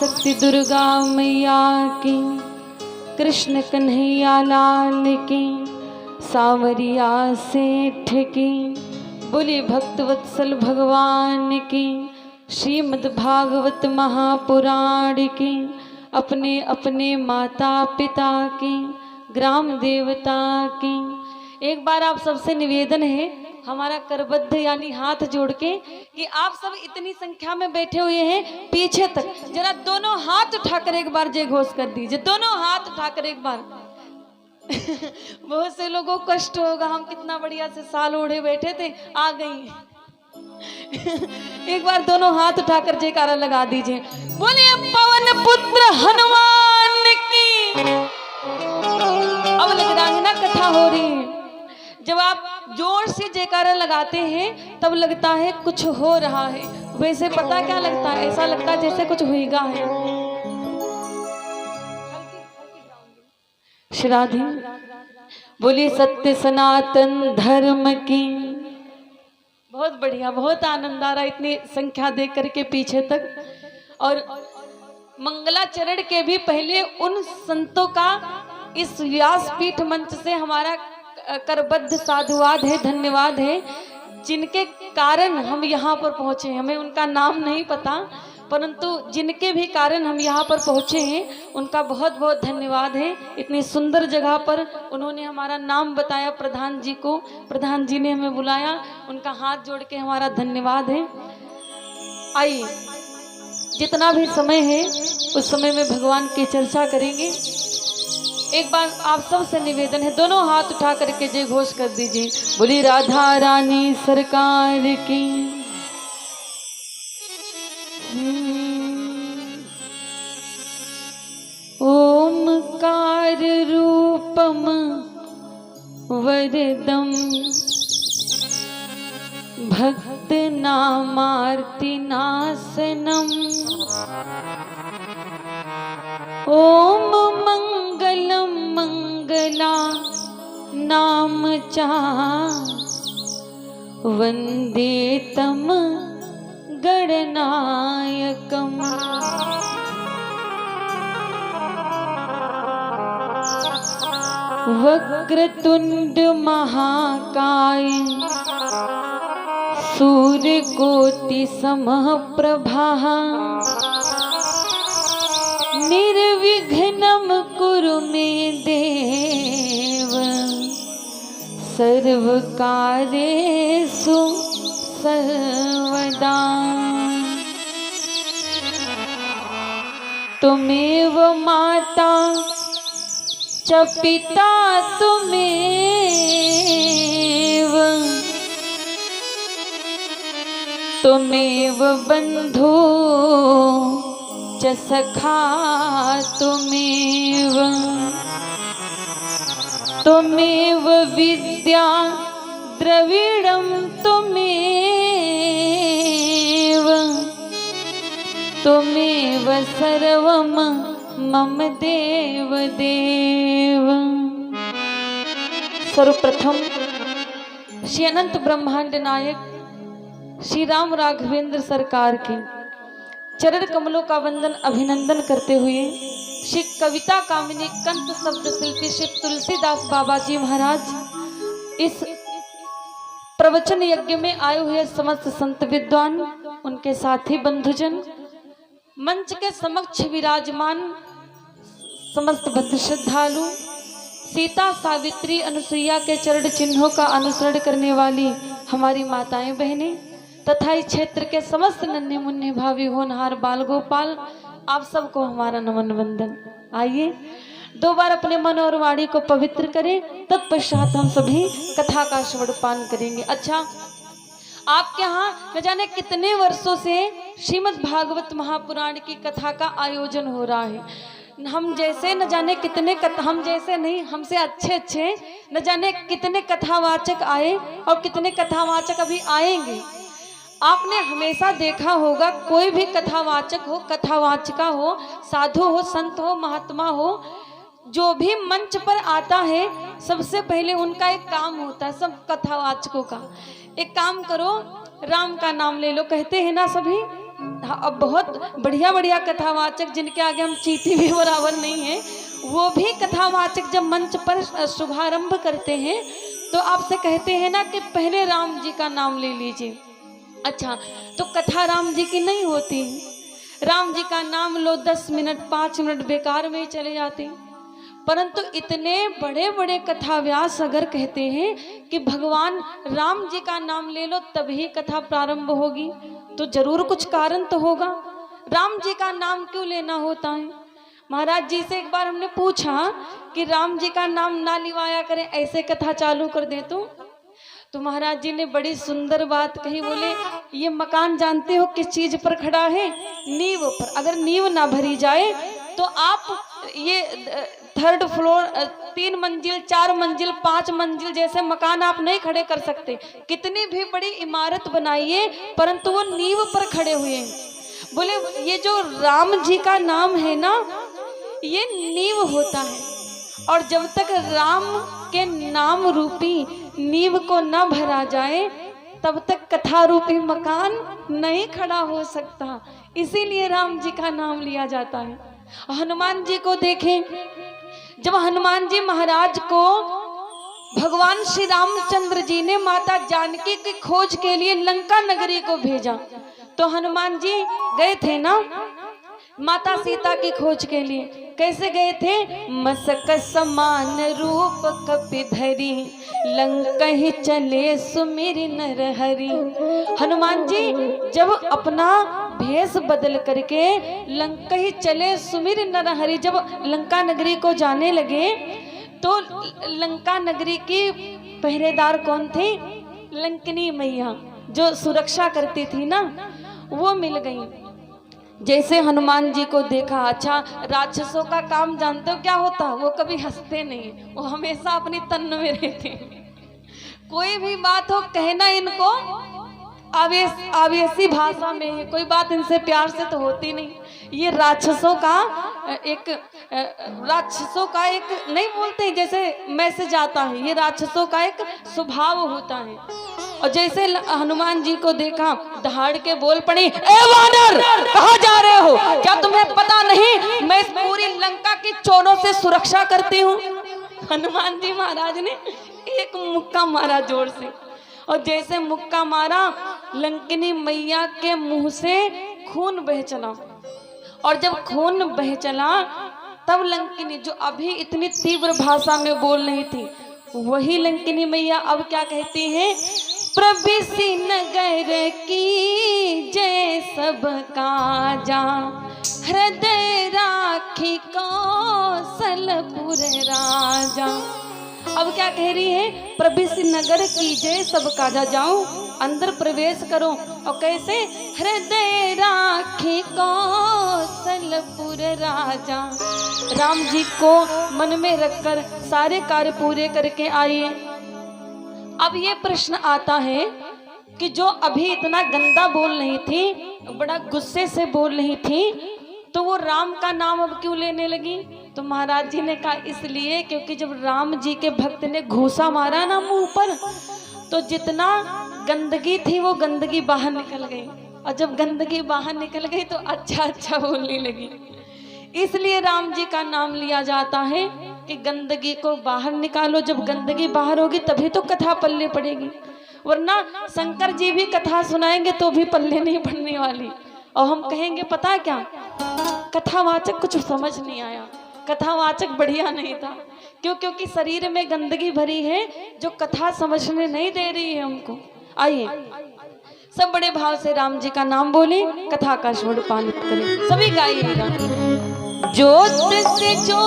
शक्ति दुर्गा मैया की, कृष्ण कन्हैया लाल की, सावरिया सेठ की, बोले भक्त वत्सल भगवान की, श्रीमद् भागवत महापुराण की, अपने अपने माता पिता की, ग्राम देवता की। एक बार आप सबसे निवेदन है, हमारा करबद्ध यानी हाथ जोड़ के, कि आप सब इतनी संख्या में बैठे हुए हैं पीछे तक, जरा दोनों हाथ उठाकर एक बार जय घोष कर दीजिए, दोनों हाथ उठाकर एक बार। बहुत से लोगों को कष्ट होगा, हम कितना बढ़िया से साल ओढ़े बैठे थे, आ गई। एक बार दोनों हाथ उठाकर जयकारा लगा दीजिए, बोले पवन पुत्र हनुमान की। अब लगरांगना कथा हो रही है। जब आप जोर से जयकारा लगाते हैं तब लगता है कुछ हो रहा है, वैसे पता क्या लगता है, ऐसा लगता है जैसे कुछ हुईगा है। श्राद्धि बोली सत्य सनातन धर्म की। बहुत बढ़िया, बहुत आनंद आ रहा है इतनी संख्या देख करके पीछे तक। और मंगलाचरण के भी पहले उन संतों का इस व्यासपीठ मंच से हमारा करबद्ध साधुवाद है, धन्यवाद है, जिनके कारण हम यहाँ पर पहुँचे। हमें उनका नाम नहीं पता, परंतु जिनके भी कारण हम यहाँ पर पहुँचे हैं उनका बहुत बहुत धन्यवाद है। इतनी सुंदर जगह पर उन्होंने हमारा नाम बताया प्रधान जी को, प्रधान जी ने हमें बुलाया, उनका हाथ जोड़ के हमारा धन्यवाद है। आइए, जितना भी समय है उस समय में भगवान की चर्चा करेंगे। एक बार आप सब से निवेदन है, दोनों हाथ उठा करके जय घोष कर दीजिए, बोली राधा रानी सरकार की। ओमकार रूपम वरदम भक्त नामार्ति नाशनम। ओम मंगलम मंगला नाम चा वंदे तम गणनायकम। वक्रतुंड महाकाय सूर्यकोटि समप्रभा निर्विघ्नं कुरु मे देव सर्वकार्येषु सर्वदा। त्वमेव माता च पिता त्वमेव, त्वमेव बन्धु च सखा त्वमेव, त्वमेव विद्या द्रविणं त्वमेव, त्वमेव सर्वं मम देव देव। सर्वप्रथम श्री अनंत ब्रह्मांड नायक श्री राम राघवेंद्र सरकार के चरण कमलों का वंदन अभिनंदन करते हुए श्री कविता कामिनी कंठ शब्द शिल्पी श्री तुलसीदास बाबा जी महाराज, इस प्रवचन यज्ञ में आए हुए समस्त संत विद्वान, उनके साथी बंधुजन, मंच के समक्ष विराजमान समस्त भक्त श्रद्धालु, सीता सावित्री अनुसुईया के चरण चिन्हों का अनुसरण करने वाली हमारी माताएं बहनें तथा इस क्षेत्र के समस्त नन्हे मुन्ने भावी होनहार बाल गोपाल, आप सबको हमारा नमन वंदन। आइए दो बार अपने मन और वाणी को पवित्र करें, तत्पश्चात हम सभी कथा का श्रवणपान करेंगे। अच्छा, आपके यहाँ न जाने कितने वर्षों से श्रीमद् भागवत महापुराण की कथा का आयोजन हो रहा है। हम जैसे न जाने कितने हम जैसे नहीं, हमसे अच्छे न जाने कितने कथावाचक आए और कितने कथावाचक अभी आएंगे। आपने हमेशा देखा होगा, कोई भी कथावाचक हो, कथावाचिका हो, साधु हो, संत हो, महात्मा हो, जो भी मंच पर आता है सबसे पहले उनका एक काम होता है, सब कथावाचकों का, एक काम करो, राम का नाम ले लो, कहते हैं ना सभी, हाँ, अब बहुत बढ़िया बढ़िया कथावाचक जिनके आगे हम चींटी भी बराबर नहीं है, वो भी कथावाचक जब मंच पर शुभारंभ करते हैं तो आपसे कहते हैं ना कि पहले राम जी का नाम ले लीजिए। अच्छा, तो कथा राम जी की नहीं होती, राम जी का नाम लो 10 मिनट 5 मिनट बेकार में ही चले जाते हैं। परंतु इतने बड़े बड़े कथा व्यास अगर कहते हैं कि भगवान राम जी का नाम ले लो तभी कथा प्रारंभ होगी, तो जरूर कुछ कारण तो होगा। राम जी का नाम क्यों लेना होता है? महाराज जी से एक बार हमने पूछा कि राम जी का नाम ना लिवाया करें, ऐसे कथा चालू कर दे तो महाराज जी ने बड़ी सुंदर बात कही। बोले, ये मकान जानते हो किस चीज पर खड़ा है? नींव पर। अगर नींव ना भरी जाए तो आप ये 3rd फ्लोर 3 मंजिल 4 मंजिल 5 मंजिल जैसे मकान आप नहीं खड़े कर सकते। कितनी भी बड़ी इमारत बनाइए परंतु वो नींव पर खड़े हुए हैं। बोले, ये जो राम जी का नाम है ना, ये नींव होता है, और जब तक राम के नाम रूपी नींव को न भरा जाए तब तक कथा रूपी मकान नहीं खड़ा हो सकता। इसीलिए राम जी का नाम लिया जाता है। हनुमान जी को देखें, जब हनुमान जी महाराज को भगवान श्री रामचंद्र जी ने माता जानकी की खोज के लिए लंका नगरी को भेजा, तो हनुमान जी गए थे ना माता सीता की खोज के लिए। कैसे गए थे? मसक समान रूप कपिधरी, लंकहि चले सुमिर नर हरि। हनुमान जी जब अपना भेष बदल करके लंकहि चले सुमिर नर हरि, जब लंका नगरी को जाने लगे तो लंका नगरी की पहरेदार कौन थे? लंकिनी मैया, जो सुरक्षा करती थी ना, वो मिल गई। जैसे हनुमान जी को देखा, अच्छा राक्षसों का काम जानते हो क्या होता? वो कभी हंसते नहीं, वो हमेशा अपनी तन में रहते। कोई भी बात हो कहना इनको आवेशी भाषा में है, कोई बात इनसे प्यार से तो होती नहीं। ये राक्षसों का एक नहीं बोलते जैसे मैसेज आता है, ये राक्षसों का एक स्वभाव होता है। और जैसे हनुमान जी को देखा, दहाड़ के बोल पड़ी, ए वानर, कहाँ जा रहे हो? क्या तुम्हें पता नहीं मैं इस पूरी लंका की चोरों से सुरक्षा करती हूँ? हनुमान जी महाराज ने एक मुक्का मारा जोर से, और जैसे मुक्का मारा लंकिनी मैया के मुंह से खून बह चला। और जब खून बह चला तब लंकिनी, जो अभी इतनी तीव्र भाषा में बोल रही थी, वही लंकिनी मैया अब क्या कहती हैं? प्रभृति नगर की जय सब काजा, हृदय राखी कौशलपुर राजा। अब क्या कह रही है? प्रभृति नगर की जय सब काजा, जाओ अंदर प्रवेश करो। और कैसे? हृदय राखी कौशलपुर राजा। राम जी को मन में रखकर सारे कार्य पूरे करके आइए। अब ये प्रश्न आता है कि जो अभी इतना गंदा बोल रही थी, बड़ा गुस्से से बोल रही थी, तो वो राम का नाम अब क्यों लेने लगी? तो महाराज जी ने कहा इसलिए क्योंकि जब राम जी के भक्त ने घूसा मारा ना मुंह पर, तो जितना गंदगी थी वो गंदगी बाहर निकल गई। और जब गंदगी बाहर निकल गई तो अच्छा अच्छा बोलने लगी। इसलिए राम जी का नाम लिया जाता है कि गंदगी को बाहर निकालो। जब गंदगी बाहर होगी तभी तो कथा पल्ले पड़ेगी, वरना शंकर जी भी कथा सुनाएंगे तो भी पल्ले नहीं पड़ने वाली। और हम कहेंगे पता क्या, कथावाचक कुछ समझ नहीं आया, कथावाचक बढ़िया नहीं था। क्यों? क्योंकि शरीर में गंदगी भरी है जो कथा समझने नहीं दे रही है हमको। आइए सब बड़े भाव से राम जी का नाम बोले, कथा का स्वर पालित करें, सभी गाइएगा। ज्योत से जो